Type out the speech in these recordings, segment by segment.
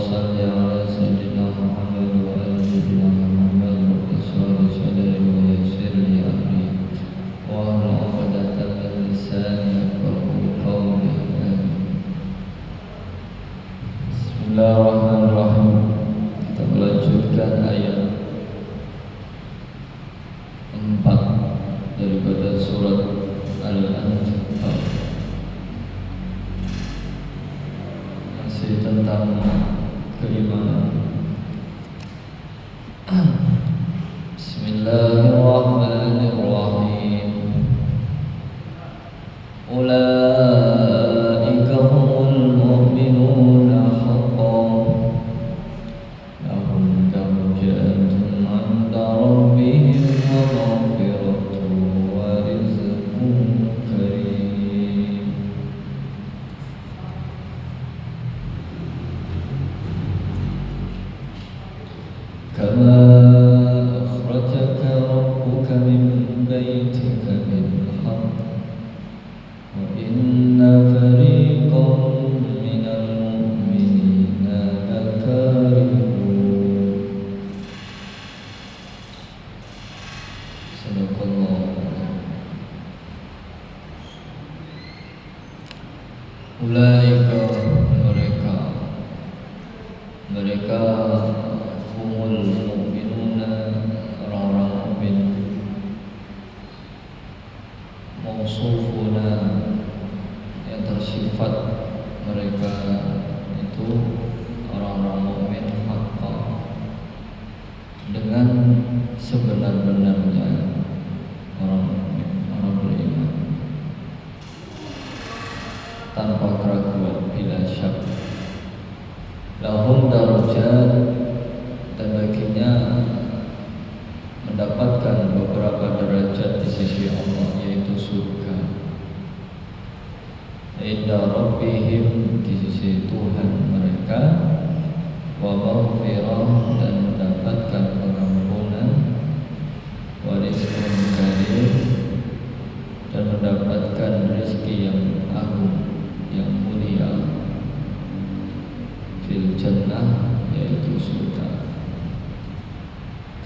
صل على سيدنا محمد وعلى سيدنا محمد رب اشرح لي صدري ويسر لي أمري واحلل عقدة من لساني يفقهوا قولي آمين. Bismillahirrahmanirrahim. Kita melanjutkan ayat 4 daripada surat Al-Anfal, masih tentang keimanan. Bismillahirrahmanirrahim. Ulaika humul mu'minuna haqqan lahum darajatun 'inda rabbihim wa maghfiratun wa rizqun karim. Kama akhrajaka rabbuka min baytika bil haqq wa inna fariqan minal mu'minina lakarihun. Sadaqallahu. Ulaika mereka humul mu'minuna, orang-orang mukmin. Mausufuna, yang tersifat mereka itu orang-orang mukmin haqqan, dengan sebenar-benarnya orang mukmin, orang beriman, tanpa keraguan, bila syak. Lahum darajat, dan baginya mendapatkan beberapa derajat di sisi Allah, yaitu surga. Inda rabbihim, di sisi Tuhan mereka. Wa maghfirah, dan mendapatkan pengampunan. Wa rizqun karim, dan mendapatkan rezeki yang agung, yang mulia. Fil jannah, yaitu surga.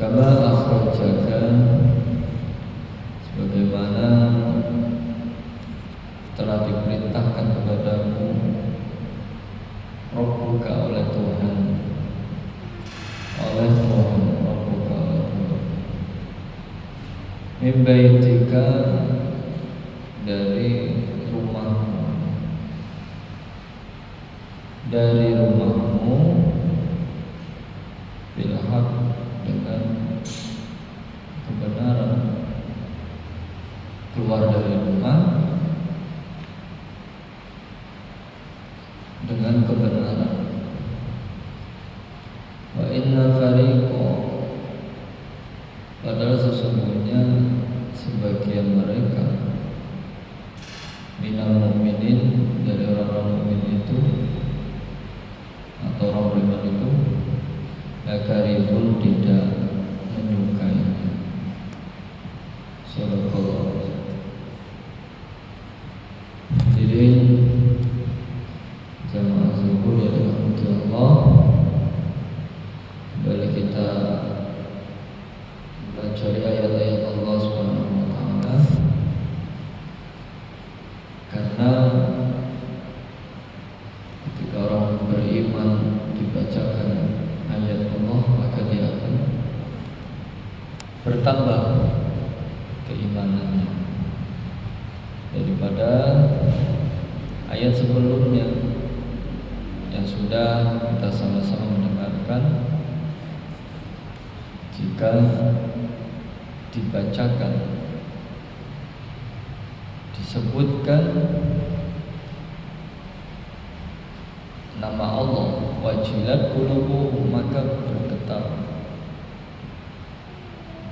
Kama akhrajaka, sebagaimana telah diperintahkan kepadamu, Rabbuka, oleh Tuhan, Rabbuka, oleh Tuhan, min baitika, dari rumahmu, bil haqq, dengan kebenaran. Keluar dari rumah dengan kebenaran. Wa inna fariqo, padahal sesungguhnya sebagian mereka, minal mu'minin, dari orang-orang mukmin itu atau orang beriman itu, lakarihun, tidak menyukainya. Sadaqallahu. Jadi jamaah zuhur yang dirahmati Allah, kembali kita belajar ayat-ayat Allah Subhanahu wa taala, karena ketika orang beriman dibacakan ayat Allah, maka dia akan bertambah keimanannya daripada ayat sebelumnya yang sudah kita sama-sama mendengarkan. Jika dibacakan, disebutkan nama Allah, wajilat qulubuhum, maka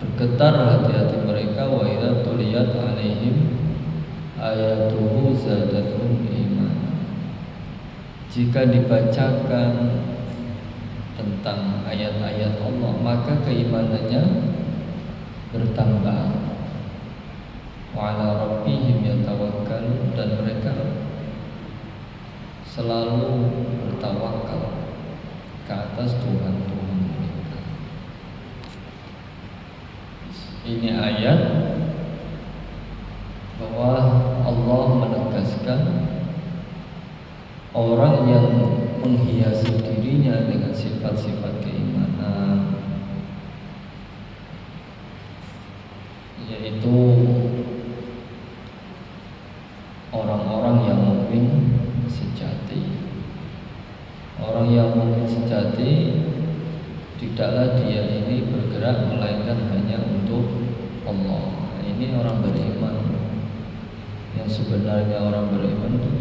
bergetar hati-hati mereka. Wa idza tuliyat alaihim ayatuhu zadatuhum iman, jika dibacakan tentang ayat-ayat Allah, maka keimanannya bertambah. Wa ala rabbihim yatawakkalun, dan mereka selalu bertawakal atas Tuhan-Tuhan mereka. Ini ayat bahwa Allah menegaskan orang yang menghiasi dirinya dengan sifat-sifat keimanan, yaitu orang-orang yang mukmin sejati. Orang yang mukmin sejati tidaklah dia ini bergerak melainkan hanya untuk Allah. Ini orang beriman. Yang sebenarnya orang beriman itu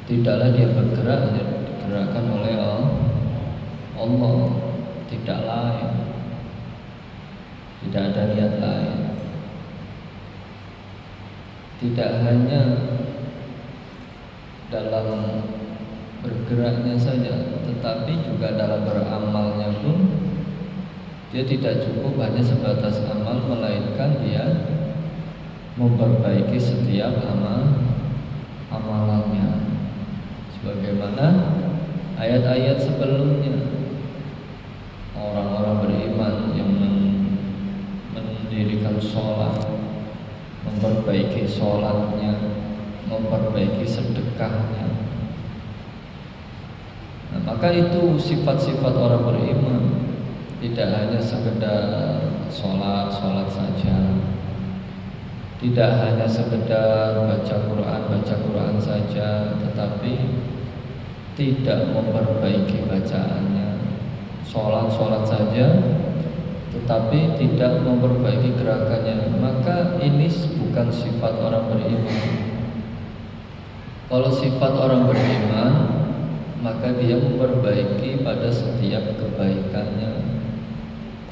tidaklah dia bergerak hanya digerakkan oleh Allah, tidak lain, tidak ada niat lain. Tidak hanya dalam bergeraknya saja, tetapi juga dalam beramalnya pun dia tidak cukup hanya sebatas amal, melainkan dia memperbaiki setiap amalannya. Sebagaimana ayat-ayat sebelumnya, orang-orang beriman yang mendirikan sholat, memperbaiki sholatnya, memperbaiki sedekahnya. Nah, maka itu sifat-sifat orang beriman. Tidak hanya sekedar sholat saja, tidak hanya sekedar baca Quran saja, tetapi tidak memperbaiki bacaannya. Sholat saja, tetapi tidak memperbaiki gerakannya. Maka ini bukan sifat orang beriman. Kalau sifat orang beriman, maka dia memperbaiki pada setiap kebaikannya,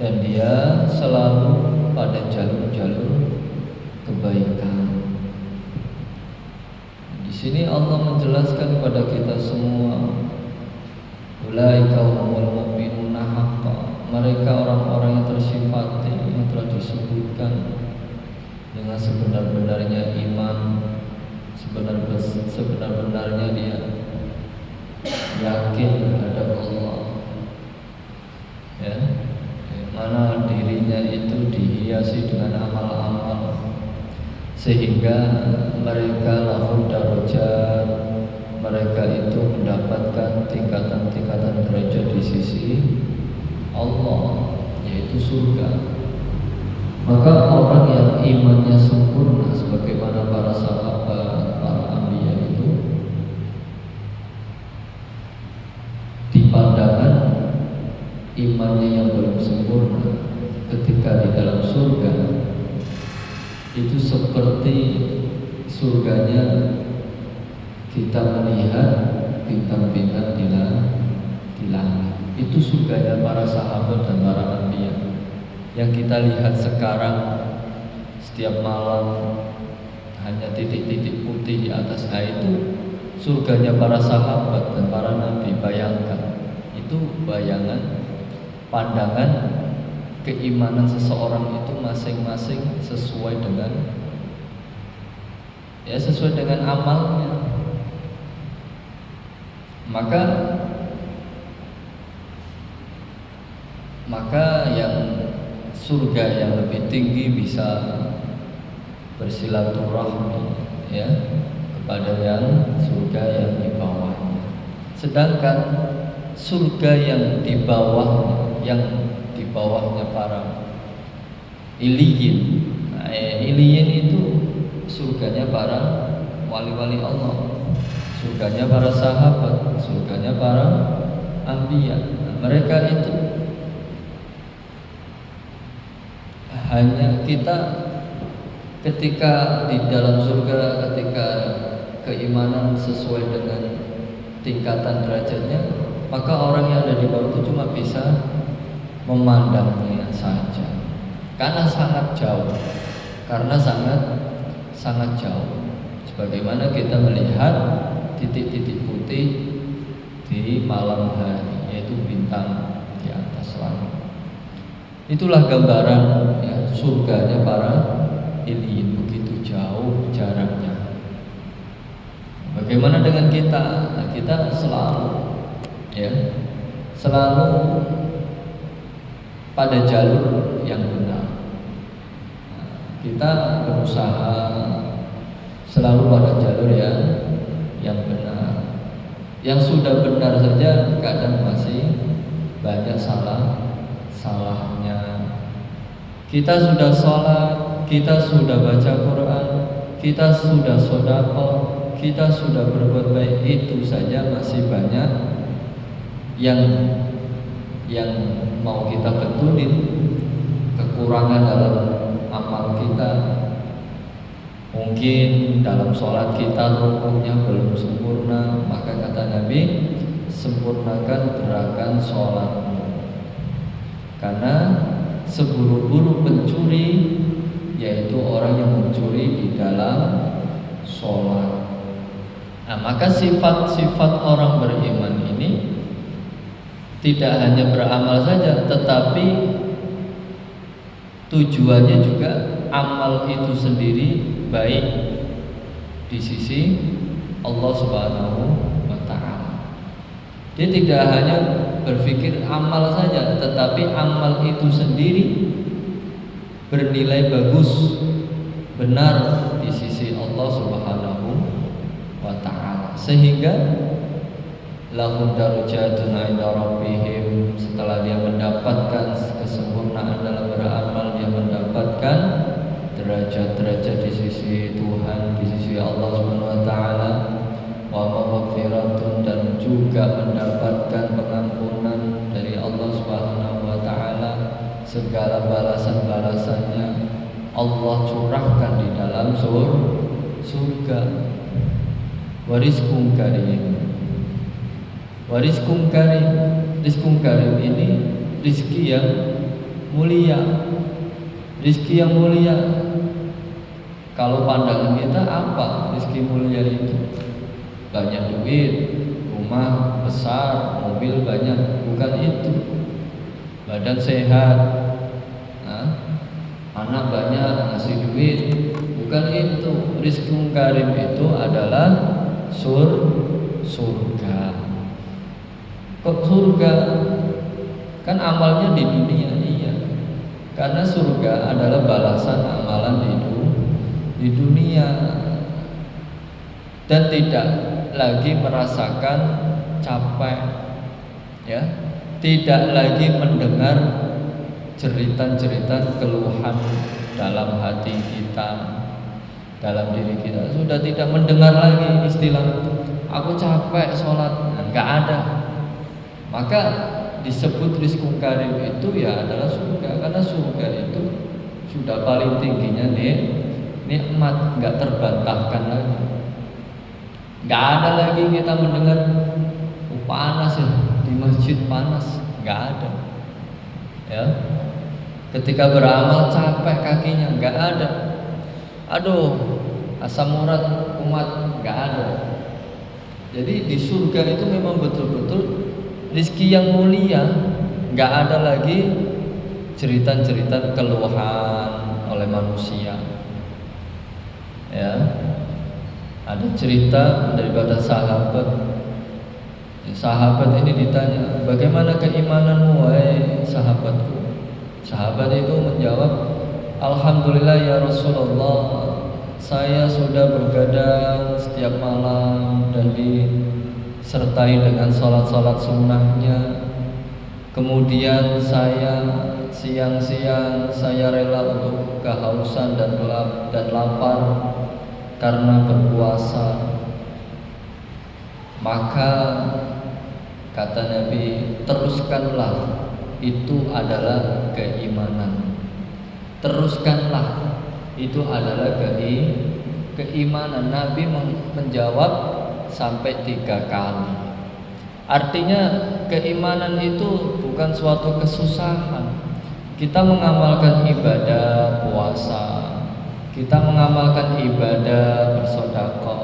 dan dia selalu pada jalur-jalur kebaikan. Di sini Allah menjelaskan kepada kita semua, ulaika humul mu'minuna haqqan. Mereka orang-orang yang tersifati, yang telah disebutkan dengan sebenar-benarnya iman, sebenar-benarnya dia yakin terhadap Allah, ya, mana dirinya itu dihiasi dengan amal-amal, sehingga mereka lahum darajat, mereka itu mendapatkan tingkatan-tingkatan derajat di sisi Allah, yaitu surga. Maka orang yang imannya sempurna, sebagaimana para sahabat, para anbiya itu, di pandangan imannya yang belum sempurna ketika di dalam surga itu seperti surganya kita melihat bintang-bintang di langit. Itu surganya para sahabat dan para anbiya. Yang kita lihat sekarang setiap malam hanya titik-titik putih di atas air, itu surganya para sahabat dan para nabi. Bayangkan, itu bayangan, pandangan keimanan seseorang itu masing-masing sesuai dengan amalnya. Maka yang surga yang lebih tinggi bisa bersilaturahmi, ya, kepada yang surga yang di bawahnya. Sedangkan surga yang di bawahnya para iliyin. Nah, iliyin itu surganya para wali-wali Allah, surganya para sahabat, surganya para anbiya. Nah, mereka itu hanya kita ketika di dalam surga, ketika keimanan sesuai dengan tingkatan derajatnya, maka orang yang ada di bawah itu cuma bisa memandangnya saja, karena sangat jauh, sangat jauh. Sebagaimana kita melihat titik-titik putih di malam hari, yaitu bintang di atas langit. Itulah gambaran, ya, surganya para iliyin, begitu jauh jaraknya. Bagaimana dengan kita? Nah, kita selalu, ya, selalu pada jalur yang benar. Kita berusaha selalu pada jalur yang benar. Yang sudah benar saja kadang masih banyak salahnya. Kita sudah sholat, kita sudah baca Quran, kita sudah sedekah, kita sudah berbuat baik, itu saja masih banyak yang mau kita betulin, kekurangan dalam amal kita. Mungkin dalam sholat kita rukunnya belum sempurna, maka kata Nabi, sempurnakan gerakan sholatmu. Karena seburu-buru pencuri, yaitu orang yang mencuri di dalam sholat. Nah, maka sifat-sifat orang beriman ini tidak hanya beramal saja, tetapi tujuannya juga amal itu sendiri baik di sisi Allah Subhanahu wa Ta'ala. Dia tidak hanya berpikir amal saja, tetapi amal itu sendiri bernilai bagus, benar di sisi Allah Subhanahu wa Ta'ala, sehingga lahum darajatun 'inda rabbihim, setelah dia mendapatkan kesempurnaan dalam beramal, dia mendapatkan derajat-derajat di sisi Tuhan, di sisi Allah Subhanahu wa Ta'ala, wa maghfiratun, dan juga mendapatkan pengampunan dari Allah Subhanahu wa Ta'ala. Segala balasan-balasannya Allah curahkan di dalam surga. Warizqun karim. Warizqun karim. Rizqun karim ini rizki yang mulia. Rizki yang mulia. Kalau pandangan kita apa rizki mulia itu? Banyak duit, rumah besar, mobil banyak. Bukan itu. Badan sehat, anak banyak, ngasih duit. Bukan itu. Rizqun karim itu adalah surga. Kok surga? Kan amalnya di dunia, iya. Karena surga adalah balasan amalan di dunia, dan tidak lagi merasakan capek, ya. Tidak lagi mendengar cerita-cerita keluhan dalam hati kita, dalam diri kita. Sudah tidak mendengar lagi istilah aku capek sholat, nggak ada. Maka disebut rizqun karim itu ya adalah surga, karena surga itu sudah paling tingginya nikmat, nggak terbantahkan lagi. Nggak ada lagi kita mendengar panas ya, di masjid panas, nggak ada. Ya, ketika beramal capek kakinya, nggak ada. Aduh, asam urat kumat, nggak ada. Jadi di surga itu memang betul-betul rizki yang mulia, nggak ada lagi cerita-cerita keluhan oleh manusia. Ya, ada cerita daripada sahabat. Sahabat ini ditanya, bagaimana keimananmu wahai sahabatku? Sahabat itu menjawab, alhamdulillah ya Rasulullah, saya sudah bergadang setiap malam dan disertai dengan salat-salat sunnahnya. Kemudian saya siang-siang saya rela untuk kehausan dan lapar karena berpuasa. Maka kata Nabi, teruskanlah, itu adalah keimanan. Teruskanlah, itu adalah keimanan. Nabi menjawab sampai 3 kali. Artinya keimanan itu bukan suatu kesusahan. Kita mengamalkan ibadah puasa, kita mengamalkan ibadah bersedekah,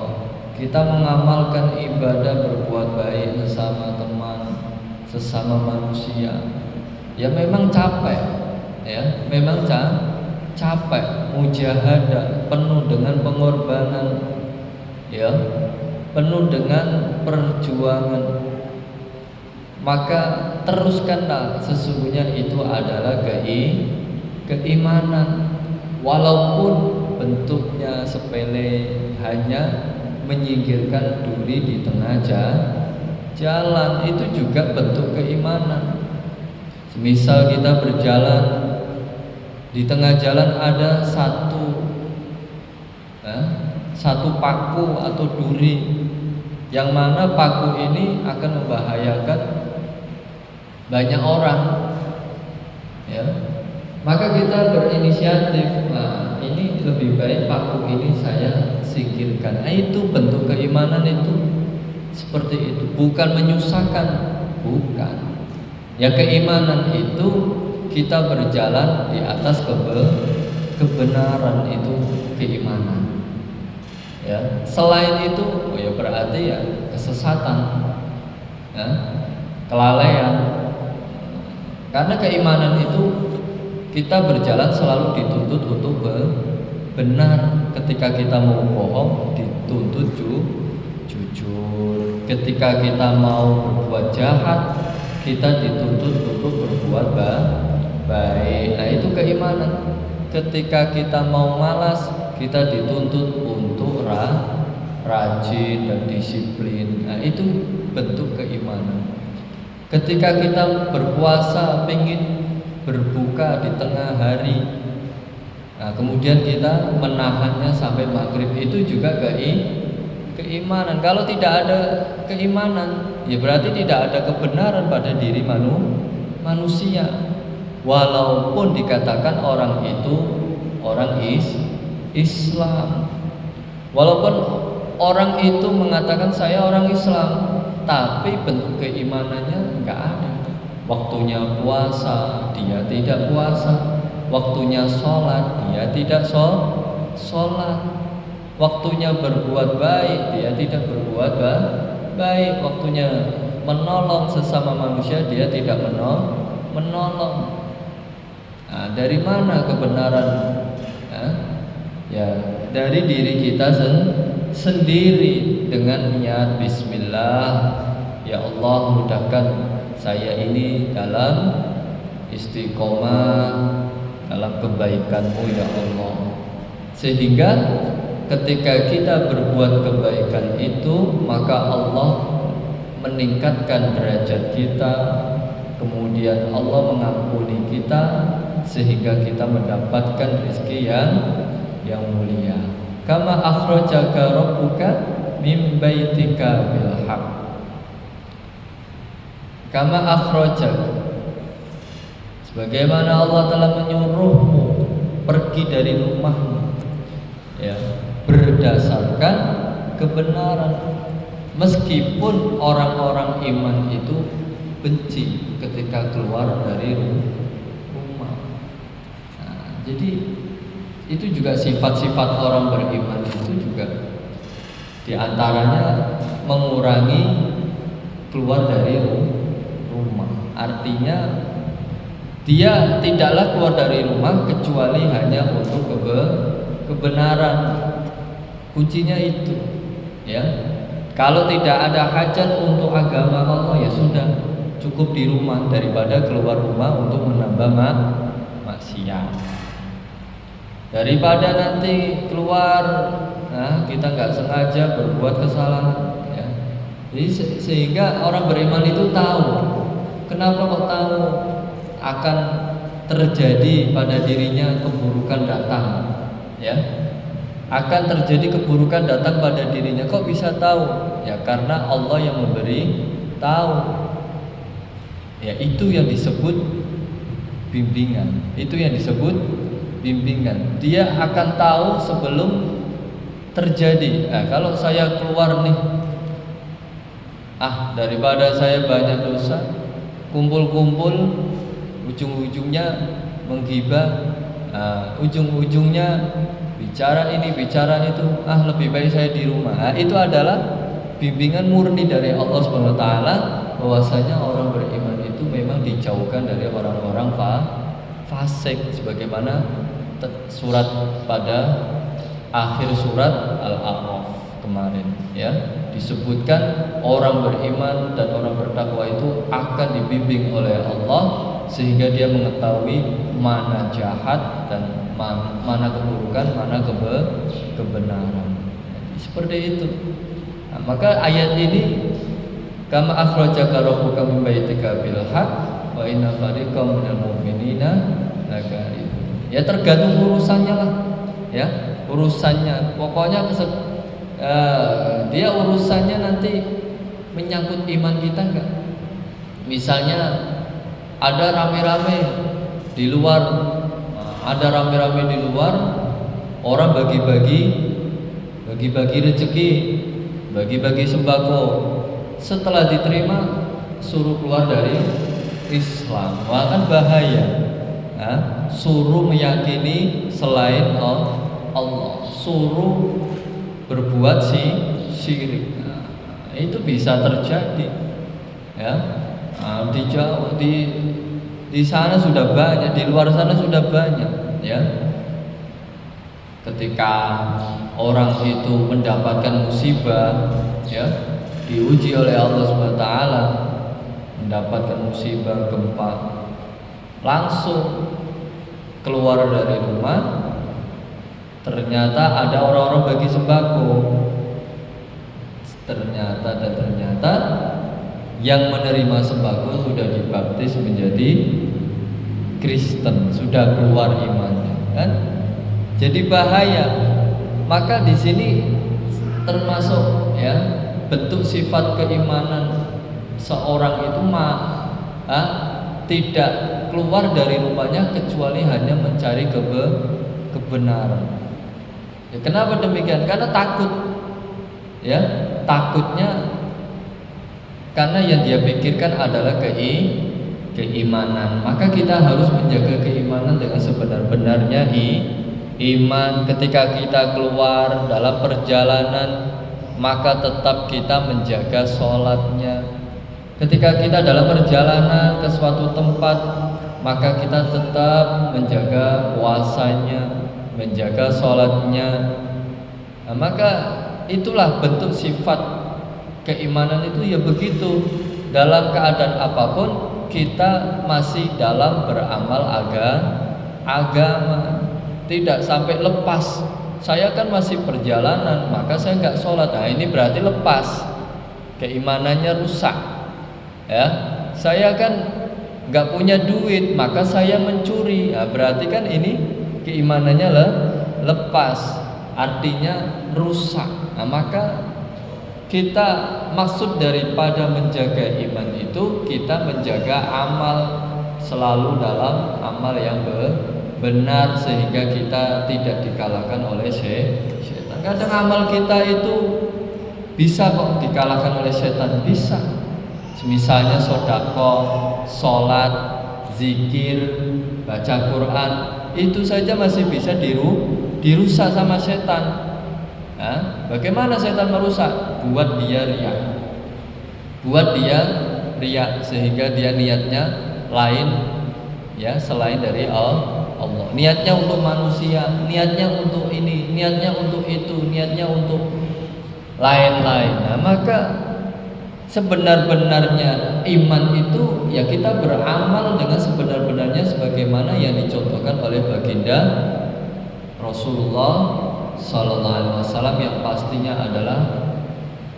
kita mengamalkan ibadah berbuat baik sesama teman, sesama manusia. Ya memang capek, ya memang capek, mujahadah, penuh dengan pengorbanan, ya penuh dengan perjuangan. maka teruskanlah, sesungguhnya itu adalah keimanan. Walaupun bentuknya sepele, hanya menyingkirkan duri di tengah jalan, itu juga bentuk keimanan. Misal kita berjalan, di tengah jalan ada satu paku atau duri, yang mana paku ini akan membahayakan banyak orang, ya. Maka kita berinisiatif, nah ini lebih baik paku ini saya singkirkan. Nah, itu bentuk keimanan, itu seperti itu, bukan menyusahkan, bukan. Ya, keimanan itu kita berjalan di atas kebenaran, itu keimanan. Ya, selain itu, ya berarti ya kesesatan, ya, kelalaian. Karena keimanan itu kita berjalan selalu dituntut untuk benar. Ketika kita mau bohong, dituntut jujur. Ketika kita mau berbuat jahat, kita dituntut untuk berbuat baik. Nah, itu keimanan. Ketika kita mau malas, kita dituntut untuk rajin dan disiplin. Nah, itu bentuk keimanan. Ketika kita berpuasa, pengen berbuka di tengah hari, nah kemudian kita menahannya sampai maghrib, itu juga keimanan. Kalau tidak ada keimanan, ya berarti tidak ada kebenaran pada diri manusia. Walaupun dikatakan orang itu orang Islam, walaupun orang itu mengatakan saya orang Islam, tapi bentuk keimanannya enggak ada. Waktunya puasa, dia tidak puasa. Waktunya sholat, dia tidak sholat. Waktunya berbuat baik, dia tidak berbuat baik. Waktunya menolong sesama manusia, dia tidak menolong. Nah, dari mana kebenaran? Ya, dari diri kita sendiri, dengan niat bismillah. Ya Allah, mudahkan saya ini dalam istiqomah, dalam kebaikan-Mu ya Allah. Sehingga ketika kita berbuat kebaikan itu, maka Allah meningkatkan derajat kita, kemudian Allah mengampuni kita, sehingga kita mendapatkan rezeki yang mulia. Kama akhrajaka rabbuka min baitika bil haqq. Kama akhrajak, sebagaimana Allah telah menyuruhmu pergi dari rumahmu, ya, berdasarkan kebenaran. Meskipun orang-orang iman itu benci ketika keluar dari rumah. Nah, jadi itu juga sifat-sifat orang beriman, itu juga diantaranya mengurangi keluar dari rumah. Artinya dia tidaklah keluar dari rumah kecuali hanya untuk kebenaran. Kuncinya itu, ya. Kalau tidak ada hajat untuk agama Allah, ya sudah, cukup di rumah daripada keluar rumah untuk menambah maksiat. Daripada nanti keluar, nah kita nggak sengaja berbuat kesalahan, ya. Jadi sehingga orang beriman itu tahu. Kenapa kok tahu akan terjadi pada dirinya keburukan datang, ya? Akan terjadi keburukan datang pada dirinya. Kok bisa tahu? Ya karena Allah yang memberi tahu. Ya itu yang disebut bimbingan. Itu yang disebut bimbingan. Dia akan tahu sebelum terjadi. Nah, kalau saya keluar nih, daripada saya banyak dosa, kumpul-kumpul, ujung-ujungnya menggibah, ujung-ujungnya bicara ini, bicara itu, lebih baik saya di rumah. Nah, itu adalah bimbingan murni dari Allah Subhanahu wa taala, bahwasanya orang beriman itu memang dijauhkan dari orang-orang fasik, sebagaimana surat pada akhir surat Al-A'raf kemarin, ya, disebutkan orang beriman dan orang bertakwa itu akan dibimbing oleh Allah sehingga dia mengetahui mana jahat dan mana keburukan, mana kebenaran. Seperti itu. Nah, maka ayat ini kama akhrajaka rabbuka min baitika bil haqq wa inna fariqam minal mu'minina lakarihun. Ya tergantung urusannya lah. Ya, urusannya. Pokoknya dia urusannya nanti menyangkut iman kita enggak? Misalnya ada rame-rame di luar, orang bagi-bagi rezeki, bagi-bagi sembako. Setelah diterima suruh keluar dari Islam. Wah, kan bahaya. Suruh meyakini selain Allah, suruh berbuat syirik. Itu bisa terjadi. Ya. Di Jawa, di sana sudah banyak, di luar sana sudah banyak, ya. Ketika orang itu mendapatkan musibah, ya, diuji oleh Allah SWT, mendapatkan musibah gempa, langsung keluar dari rumah, ternyata ada orang-orang bagi sembako. Ternyata yang menerima sembako sudah dibaptis menjadi Kristen, sudah keluar imannya, kan? Jadi bahaya. Maka di sini termasuk, ya, bentuk sifat keimanan seorang itu tidak keluar dari rumahnya kecuali hanya mencari kebenaran. Ya, kenapa demikian? Karena takut, ya, takutnya karena yang dia pikirkan adalah keimanan. Maka kita harus menjaga keimanan dengan sebenar-benarnya iman. Ketika kita keluar dalam perjalanan, maka tetap kita menjaga sholatnya. Ketika kita dalam perjalanan ke suatu tempat, maka kita tetap menjaga puasanya, menjaga sholatnya. Nah, maka itulah bentuk sifat keimanan itu, ya begitu. Dalam keadaan apapun kita masih dalam beramal agama, tidak sampai lepas. Saya kan masih perjalanan, maka saya nggak sholat. Nah, ini berarti lepas, keimanannya rusak. Ya, saya kan nggak punya duit, maka saya mencuri. Nah, berarti kan ini keimanannya lepas, artinya rusak. Nah, maka kita maksud daripada menjaga iman itu kita menjaga amal, selalu dalam amal yang benar sehingga kita tidak dikalahkan oleh setan. Kadang amal kita itu bisa kok dikalahkan oleh setan, bisa. Misalnya sedekah, sholat, zikir, baca Quran, itu saja masih bisa dirusak sama setan. Nah, bagaimana setan merusak? Buat dia riya, sehingga dia niatnya lain, ya, selain dari Allah. Niatnya untuk manusia, niatnya untuk ini, niatnya untuk itu, niatnya untuk lain-lain. Nah, maka sebenar-benarnya iman itu, ya, kita beramal dengan sebenar-benarnya sebagaimana yang dicontohkan oleh baginda Rasulullah Sallallahu Alaihi Wasallam, yang pastinya adalah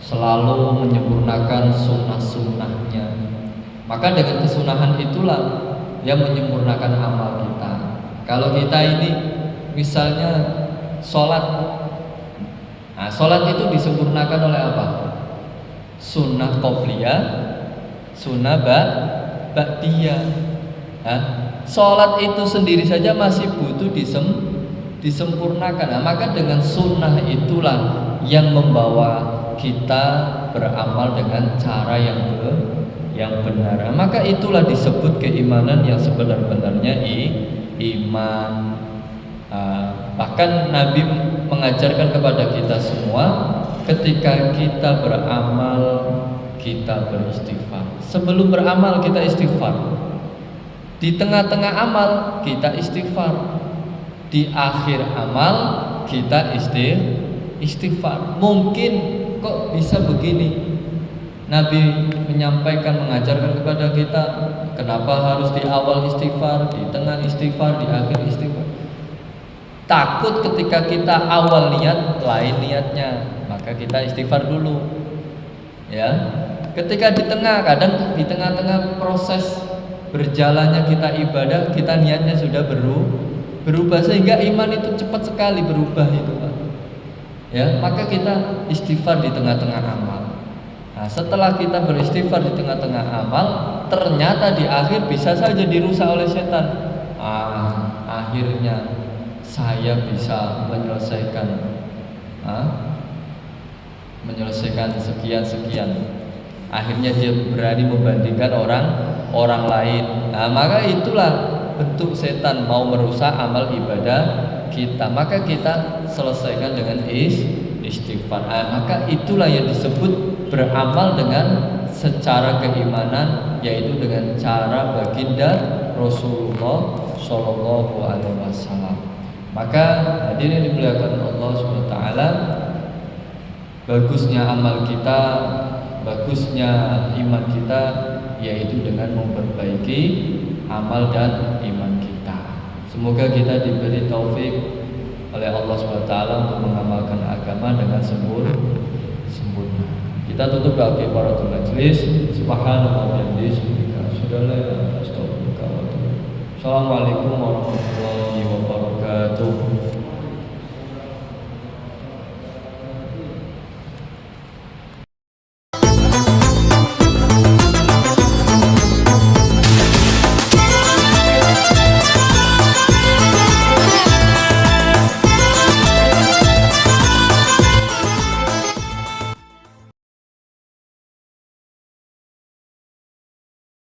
selalu menyempurnakan sunnah-sunnahnya. Maka dengan kesunahan itulah yang menyempurnakan amal kita. Kalau kita ini misalnya sholat, nah, sholat itu disempurnakan oleh apa? Sunnah qobliyah, sunnah ba'diyah. Nah, sholat itu sendiri saja masih butuh disempurnakan. Nah, maka dengan sunnah itulah yang membawa kita beramal dengan cara yang benar. Nah, maka itulah disebut keimanan yang sebenar-benarnya iman. Bahkan Nabi mengajarkan kepada kita semua, ketika kita beramal kita beristighfar. Sebelum beramal kita istighfar. Di tengah-tengah amal kita istighfar. Di akhir amal kita istighfar. Mungkin kok bisa begini? Nabi menyampaikan, mengajarkan kepada kita kenapa harus di awal istighfar, di tengah istighfar, di akhir istighfar. Takut ketika kita awal niat lain niatnya, maka kita istighfar dulu. Ya. Ketika di tengah, kadang di tengah-tengah proses berjalannya kita ibadah, kita niatnya sudah berubah sehingga iman itu cepat sekali berubah itu, Pak. Ya, maka kita istighfar di tengah-tengah amal. Nah, setelah kita beristighfar di tengah-tengah amal, ternyata di akhir bisa saja dirusak oleh setan. Akhirnya saya bisa menyelesaikan sekian. Akhirnya dia berani membandingkan orang lain. Nah, maka itulah bentuk setan mau merusak amal ibadah kita. Maka kita selesaikan dengan istighfar. Maka itulah yang disebut beramal dengan secara keimanan, yaitu dengan cara baginda Rasulullah Shallallahu Alaihi Wasallam. Maka hadirin dimuliakan Allah SWT, bagusnya amal kita, bagusnya iman kita, yaitu dengan memperbaiki amal dan iman kita. Semoga kita diberi taufik oleh Allah SWT untuk mengamalkan agama dengan sempurna. Kita tutup bagi para majelis. Subhanallah wa bihamdihi, Assalamualaikum warahmatullahi wabarakatuh.